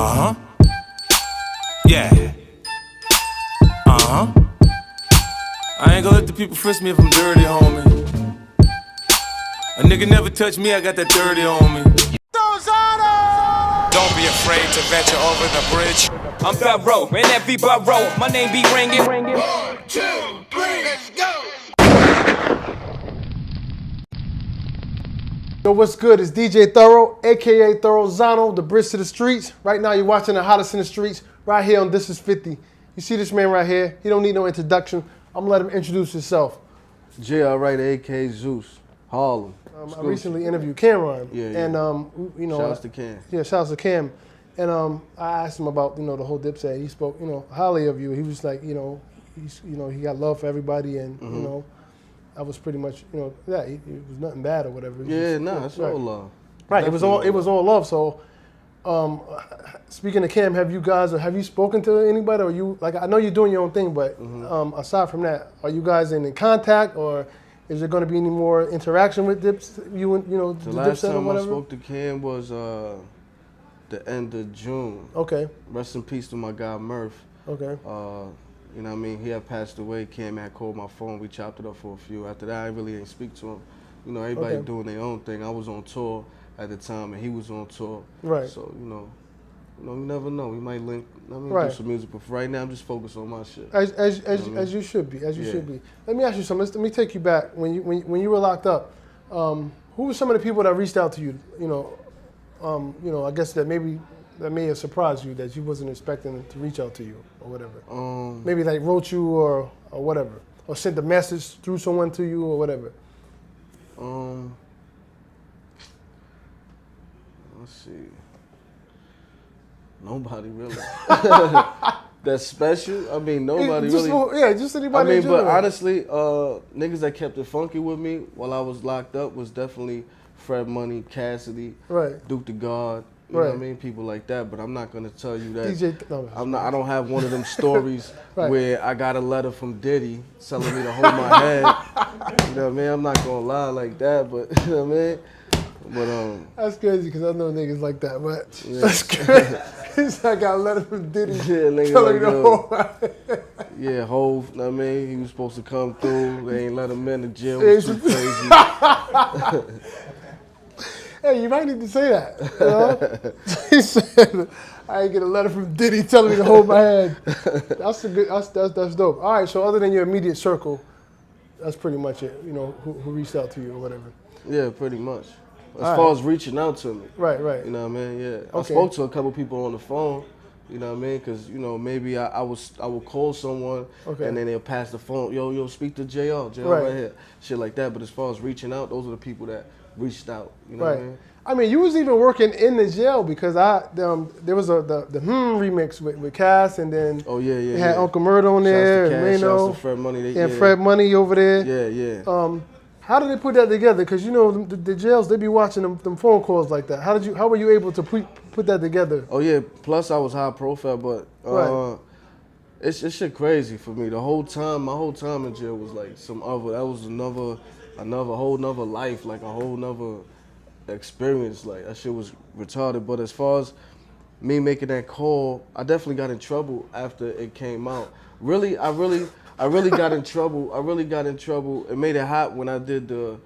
Uh-huh. Yeah. Uh-huh. I ain't gonna let the people frisk me if I'm dirty, homie. A nigga never touch me, I got that dirty on me. Don't be afraid to venture over the bridge. I'm Thoro, in every borough. My name be ringing. 1, 2, 3, let's go. Yo, what's good? It's DJ Thoro, aka Thorozano, the bridge to the streets. Right now, you're watching the hottest in the streets right here on Thisis50. You see this man right here? He don't need no introduction. I'm gonna let him introduce himself. JR Wright, aka Zeus, Harlem. I recently interviewed Cameron. Yeah. And you know, Shouts to Cam. Yeah, shouts to Cam. And I asked him about the whole Dipset. He spoke highly of you. He was like he got love for everybody, and I was pretty much it was nothing bad or whatever. It's all love. Right, it was all love. So, speaking of Cam, have you spoken to anybody, or you I know you're doing your own thing, but aside from that, are you guys in contact, or is there going to be any more interaction with Dipset? The last time I spoke to Cam was the end of June. Okay. Rest in peace to my guy Murph. Okay. You know what I mean? He had passed away. Cam had called my phone. We chopped it up for a few. After that, I really didn't speak to him. You know, everybody doing their own thing. I was on tour at the time, and he was on tour. Right. So, you never know. We might link. Right. Do some music, but for right now, I'm just focused on my shit. As you should be. Should be. Let me ask you something. Let me take you back. When you were locked up, who were some of the people that reached out to you? I guess that may have surprised you that you wasn't expecting to reach out to you or whatever. Maybe like wrote you or whatever, or sent a message through someone to you or whatever. Let's see. Nobody really. That's special. I mean, nobody just, really. Yeah, just anybody. I mean, but honestly, niggas that kept it funky with me while I was locked up was definitely Fred Money, Cassidy, right, Duke the God. You know what I mean? People like that. But I'm not gonna tell you that. I don't have one of them stories right, where I got a letter from Diddy telling me to hold my head. You know what I mean? I'm not gonna lie like that. But you know what I mean? But that's crazy because I know niggas like that. But yeah. That's crazy. It's like I got a letter from Diddy. Yeah, nigga telling me to hold my head. Yeah, Hov. You know what I mean? He was supposed to come through. They ain't let him in. The jail was too crazy. Hey, you might need to say that. You know? He said, "I ain't get a letter from Diddy telling me to hold my head." That's dope. All right, so other than your immediate circle, that's pretty much it. Who reached out to you or whatever. Yeah, pretty much. As far as reaching out to me. Right. You know what I mean? Yeah. Okay. I spoke to a couple people on the phone. You know what I mean? Because maybe I would call someone and then they'll pass the phone. Yo, speak to JR right here, shit like that. But as far as reaching out, those are the people that reached out. You know what I mean? I mean, you was even working in the jail because there was the remix with Cass, and then they had Uncle Murder on there, and Reno, Fred Money, Fred Money over there. Yeah. How did they put that together? Because the jails, they be watching them phone calls like that. How were you able to put that together? Oh yeah. Plus I was high profile, but it's shit crazy for me. My whole time in jail was like that was another whole nother life, like a whole nother experience. Like that shit was retarded. But as far as me making that call, I definitely got in trouble after it came out. I really got in trouble. It made it hot when I did the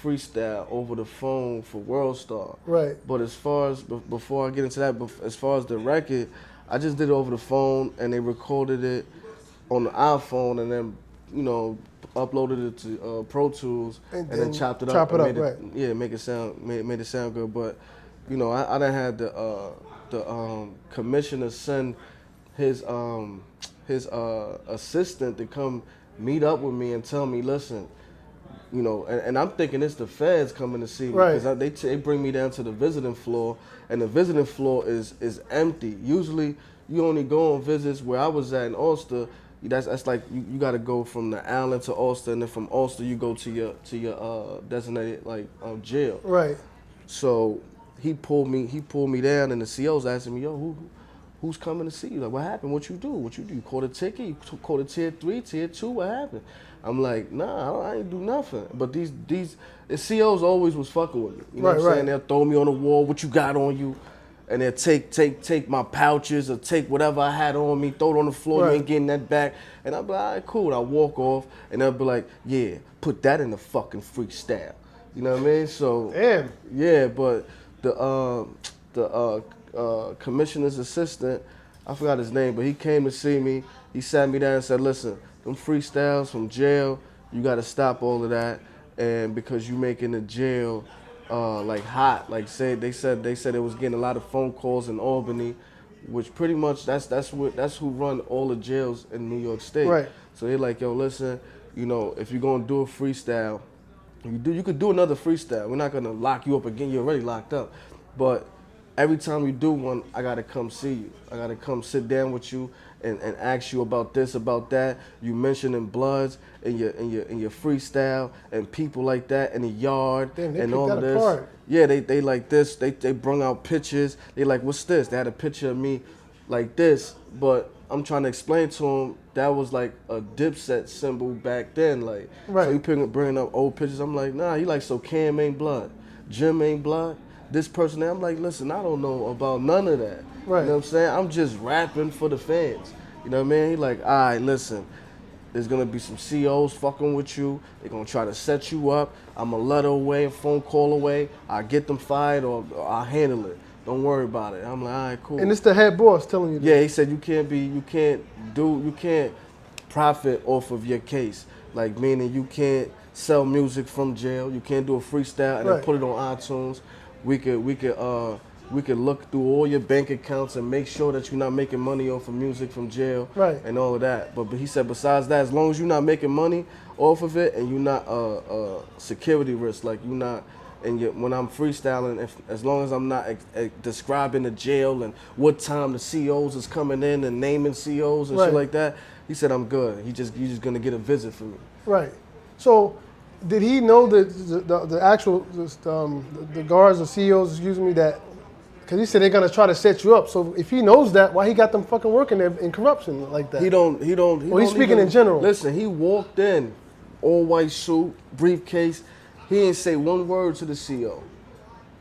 freestyle over the phone for World Star. Right. But as far as, before I get into that, as far as the record, I just did it over the phone and they recorded it on the iPhone and then, uploaded it to Pro Tools and then chopped it up. Yeah, made it sound good. But, I done had the commissioner send his assistant to come meet up with me and tell me, listen, and I'm thinking it's the feds coming to see me because they bring me down to the visiting floor, and the visiting floor is empty. Usually, you only go on visits where I was at in Ulster. That's like you got to go from the island to Ulster, and then from Ulster you go to your designated jail. Right. So he pulled me down, and the CO's asking me, yo, who's coming to see you? Like, what happened? What you do? You caught a ticket? You caught a tier 3, tier 2? What happened? I'm like, nah, I ain't do nothing. But the COs always was fucking with me. You know what I'm saying? They'll throw me on the wall. What you got on you? and they'll take my pouches or take whatever I had on me, throw it on the floor, you ain't getting that back. And I'll be like, all right, cool. And I walk off, and they'll be like, yeah, put that in the fucking freestyle. You know what I mean? So, damn. Yeah, but the commissioner's assistant, I forgot his name, but he came to see me. He sat me down and said, listen, them freestyles from jail, you got to stop all of that. And because you making the jail like hot, like they said it was getting a lot of phone calls in Albany, which pretty much that's who run all the jails in New York State. Right. So they're like, yo, listen, you know, if you're gonna do a freestyle, you could do another freestyle. We're not gonna lock you up again. You're already locked up, but every time you do one, I gotta come see you. I gotta come sit down with you and ask you about this, about that. You mentioning Bloods in your freestyle and people like that in the yard. Damn, and all of this. Apart. Yeah, they like this. They brung out pictures. They like, what's this? They had a picture of me like this, but I'm trying to explain to them that was like a Dipset symbol back then. Like, right. So you bringing up old pictures. I'm like, nah. He like, so Cam ain't Blood, Jim ain't Blood. This person, I'm like, listen, I don't know about none of that. Right. You know what I'm saying? I'm just rapping for the fans. You know what I mean? He like, all right, listen, there's gonna be some COs fucking with you. They're gonna try to set you up. I'm a letter away, a phone call away. I'll get them fired or I'll handle it. Don't worry about it. I'm like, all right, cool. And it's the head boss telling you that. Yeah, he said you can't profit off of your case. Like, meaning you can't sell music from jail. You can't do a freestyle and then put it on iTunes. We could look through all your bank accounts and make sure that you're not making money off of music from jail and all of that. But he said besides that, as long as you're not making money off of it and you're not security risk, like you're not, and when I'm freestyling, as long as I'm not describing the jail and what time the COs is coming in and naming COs and shit like that, he said I'm good. You're just gonna get a visit from me. Right. So, did he know the actual the guards or CEOs, excuse me, that, because he said they're gonna try to set you up. So if he knows that, why he got them fucking working there in corruption like that? He don't. Well, he's speaking in general. Listen, he walked in, all white suit, briefcase. He didn't say one word to the CEO.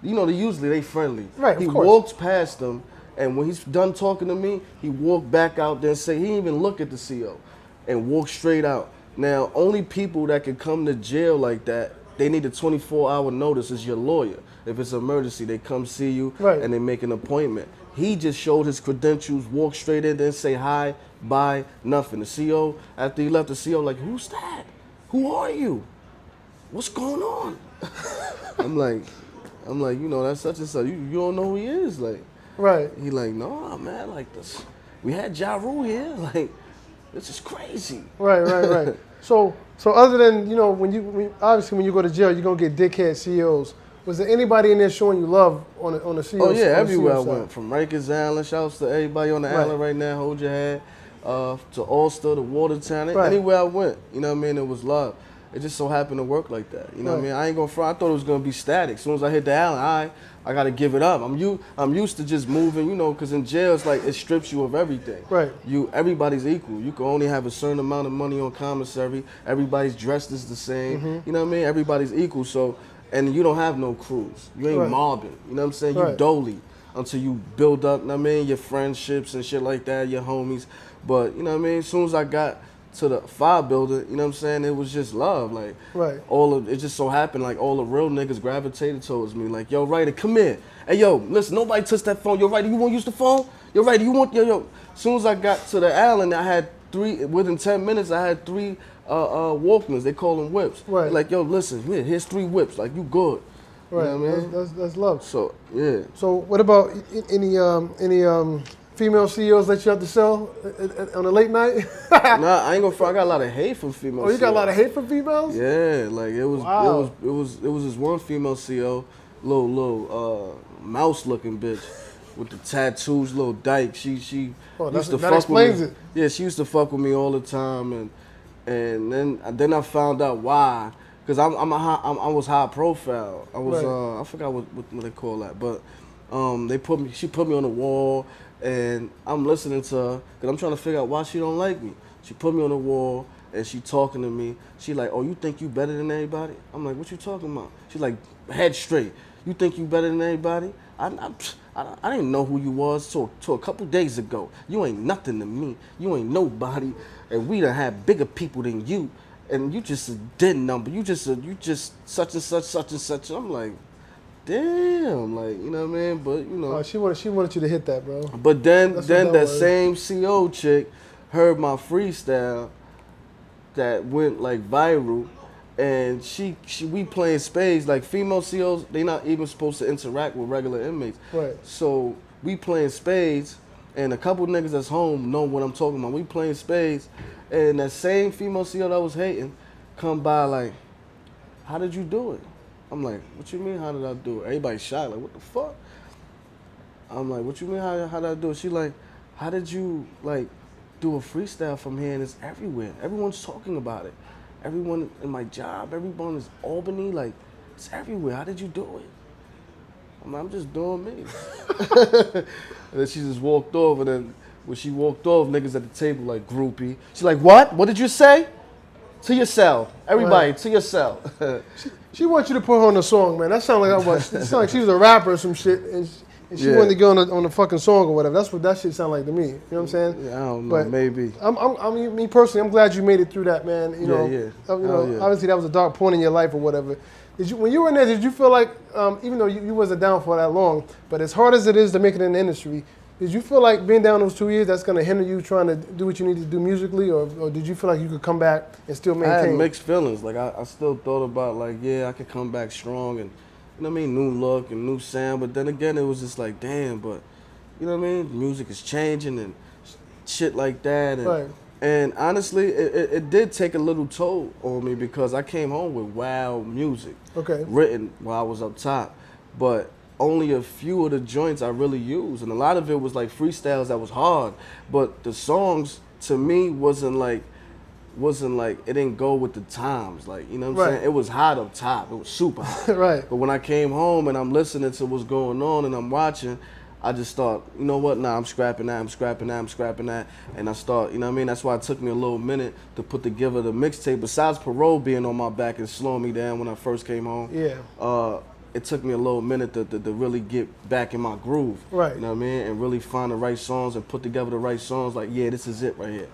You know, usually they friendly. Right. He of course. walked past them, and when he's done talking to me, he walked back out there and say he didn't even look at the CEO, and walked straight out. Now, only people that can come to jail like that, they need a 24-hour notice is your lawyer. If it's an emergency, they come see you and they make an appointment. He just showed his credentials, walked straight in, didn't say hi, bye, nothing. The CO, after he left, the CO like, who's that? Who are you? What's going on? I'm like, you know, that's such and such. You don't know who he is, like. Right. He like, no, man, like this. We had Ja Rule here, like. This is crazy. Right. So other than, you know, obviously when you go to jail, you're gonna get dickhead CEOs. Was there anybody in there showing you love on the CEO? Oh yeah, everywhere I went. From Rikers Island, shouts to everybody on the island right now. Hold your hand. To Ulster, to Watertown, anywhere I went. You know what I mean? It was love. It just so happened to work like that. You know what I mean? I ain't gonna front. I thought it was gonna be static. As soon as I hit the island, I gotta give it up. I'm used to just moving, you know, because in jail it's like it strips you of everything. Right. Everybody's equal. You can only have a certain amount of money on commissary. Everybody's dressed is the same. Mm-hmm. You know what I mean? Everybody's equal. So, and you don't have no crews. You ain't mobbing. You know what I'm saying? You dolly until you build up. You know what I mean? Your friendships and shit like that. Your homies. But you know what I mean? As soon as I got to the fire building, you know what I'm saying? It was just love. Like, it just so happened, like, all the real niggas gravitated towards me. Like, yo, Ryder, come here. Hey, yo, listen, nobody touch that phone. Yo, Ryder, you want to use the phone? Yo, Ryder, you want, yo. As soon as I got to the island, I had within 10 minutes, I had 3 Walkmans. They call them whips. Right. Like, yo, listen, here's 3 whips. Like, you good. Right. You know what I mean? That's love. So, yeah. So, what about any female CEOs that you have to sell on a late night? Nah, I ain't gonna front. I got a lot of hate from females. Oh, you got a lot of hate from females? Yeah, like it was this one female CEO, little mouse looking bitch with the tattoos, little dyke. She used to fuck with me. Yeah, she used to fuck with me all the time, and then I found out why. Cause I was high profile. I was I forgot what they call that, but she put me on the wall. And I'm listening to her because I'm trying to figure out why she don't like me. She put me on the wall and she talking to me. She like, oh, you think you better than everybody? I'm like, what you talking about? She's like, head straight. You think you better than everybody? I didn't know who you was till a couple days ago. You ain't nothing to me. You ain't nobody, and we done had bigger people than you, and you just a dead number. You just such and such, such and such. I'm like, damn, like, you know what I mean? But you know, she wanted you to hit that, bro. But then that was. same CO chick heard my freestyle that went like viral, and we playing spades. Like female COs, they not even supposed to interact with regular inmates. Right. So we playing spades, and a couple niggas that's home know what I'm talking about. We playing spades, and that same female CO that was hating come by like, how did you do it? I'm like, what you mean, how did I do it? Everybody shocked, like, what the fuck? I'm like, what you mean, how did I do it? She like, how did you, like, do a freestyle from here and it's everywhere? Everyone's talking about it. Everyone in my job, everyone is Albany, like, it's everywhere. How did you do it? I'm like, I'm just doing me. And then she just walked off, and then when she walked off, niggas at the table like, groupie. She's like, what? What did you say? To your cell. Everybody, to your cell. She wants you to put her on a song, man. That sounds like it sounds like she was a rapper or some shit, and she wanted to go on a fucking song or whatever. That's what that shit sound like to me. You know what I'm saying? Yeah, I don't know, maybe. I mean, me personally, I'm glad you made it through that, man. You know, yeah. Obviously that was a dark point in your life or whatever. When you were in there, did you feel like, even though you wasn't down for that long, but as hard as it is to make it in the industry, did you feel like being down those 2 years, that's going to hinder you trying to do what you need to do musically, or did you feel like you could come back and still maintain? I had mixed feelings. Like, I still thought about, like, yeah, I could come back strong and, you know what I mean, new look and new sound. But then again, it was just like, damn, but, you know what I mean, music is changing and shit like that. And, right. And honestly, it did take a little toll on me because I came home with wild music written while I was up top. But only a few of the joints I really used, and a lot of it was like freestyles that was hard, but the songs to me wasn't like it didn't go with the times, like, you know what I'm saying? It was hot up top, it was super hot. Right. But when I came home and I'm listening to what's going on and I'm watching, I just thought, you know what, nah, I'm scrapping that, and I start, you know what I mean? That's why it took me a little minute to put together the mixtape. Besides Parole being on my back and slowing me down when I first came home, it took me a little minute to really get back in my groove. Right. You know what I mean? And really find the right songs and put together the right songs. Like, yeah, this is it right here.